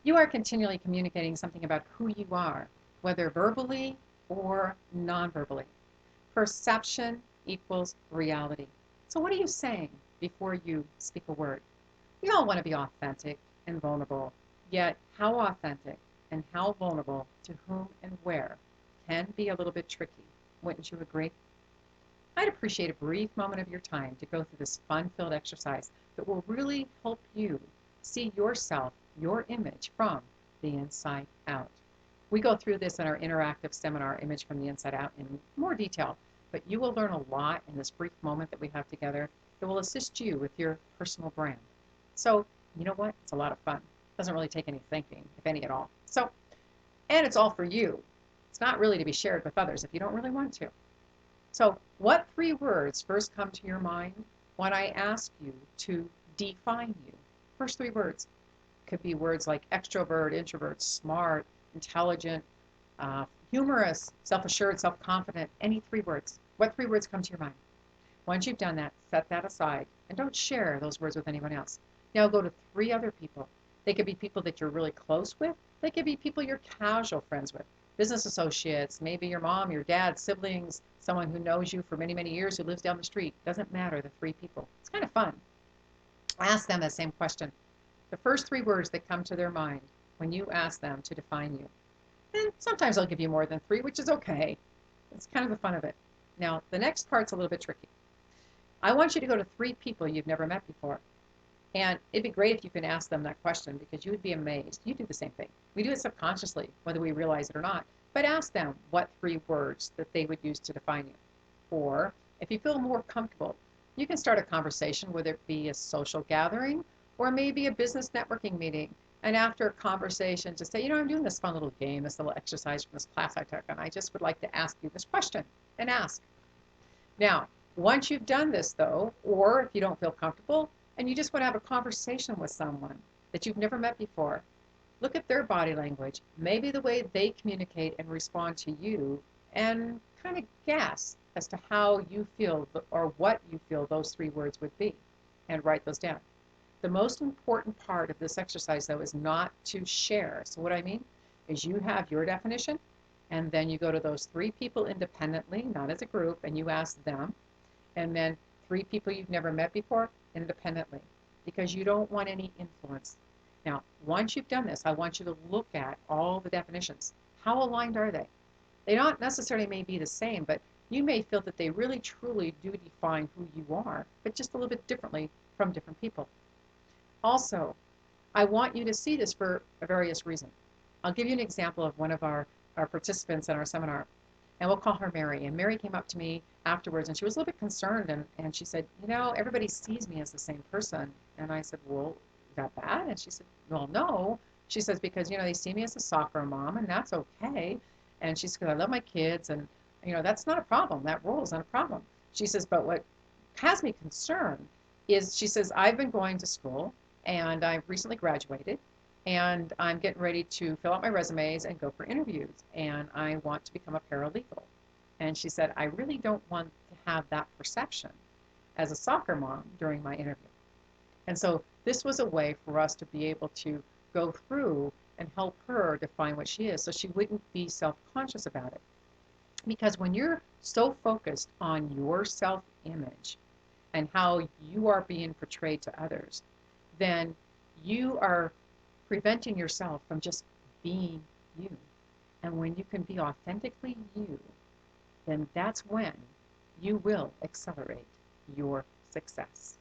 You are continually communicating something about who you are, whether verbally or non-verbally. Perception equals reality. So what are you saying before you speak a word? We all want to be authentic and vulnerable, yet how authentic and how vulnerable to whom and where can be a little bit tricky. Wouldn't you agree? I'd appreciate a brief moment of your time to go through this fun-filled exercise that will really help you see yourself, your image from the inside out. We go through this in our interactive seminar, Image from the Inside Out, in more detail, but you will learn a lot in this brief moment that we have together that will assist you with your personal brand. So, you know what? It's a lot of fun. It doesn't really take any thinking, if any at all. So, and it's all for you. It's not really to be shared with others if you don't really want to. So, what three words first come to your mind when I ask you to define you? First three words could be words like extrovert, introvert, smart, intelligent, humorous, self-assured, self-confident, any three words. What three words come to your mind? Once you've done that, set that aside and don't share those words with anyone else. Now go to three other people. They could be people that you're really close with. They could be people you're casual friends with. Business associates, maybe your mom, your dad, siblings, someone who knows you for many, many years who lives down the street. Doesn't matter, the three people. It's kind of fun. Ask them that same question. The first three words that come to their mind when you ask them to define you. And sometimes I'll give you more than three, which is okay. It's kind of the fun of it. Now, the next part's a little bit tricky. I want you to go to three people you've never met before. And it'd be great if you can ask them that question because you would be amazed. You do the same thing. We do it subconsciously, whether we realize it or not. But ask them what three words that they would use to define you. Or if you feel more comfortable, you can start a conversation, whether it be a social gathering or maybe a business networking meeting. And after a conversation, just say, I'm doing this fun little game, this little exercise from this class I took, and I just would like to ask you this question, and ask. Now, once you've done this, though, or if you don't feel comfortable and you just want to have a conversation with someone that you've never met before, look at their body language, maybe the way they communicate and respond to you, and kind of guess as to how you feel or what you feel those three words would be, and write those down. The most important part of this exercise, though, is not to share. So what I mean is you have your definition, and then you go to those three people independently, not as a group, and you ask them, and then three people you've never met before independently, because you don't want any influence. Now, once you've done this, I want you to look at all the definitions. How aligned are they? They not necessarily may be the same, but you may feel that they really truly do define who you are, but just a little bit differently from different people. Also, I want you to see this for a various reason. I'll give you an example of one of our participants in our seminar, and we'll call her Mary. And Mary came up to me afterwards, and she was a little bit concerned, and she said, everybody sees me as the same person. And I said, well, is that bad? And she said, well, no. She says, because, they see me as a soccer mom, and that's okay. And she said, I love my kids, and, that's not a problem. That role is not a problem. She says, but what has me concerned is, she says, I've been going to school, and I've recently graduated, and I'm getting ready to fill out my resumes and go for interviews, and I want to become a paralegal. And she said, I really don't want to have that perception as a soccer mom during my interview. And so this was a way for us to be able to go through and help her define what she is so she wouldn't be self-conscious about it. Because when you're so focused on your self-image and how you are being portrayed to others, then you are preventing yourself from just being you. And when you can be authentically you, then that's when you will accelerate your success.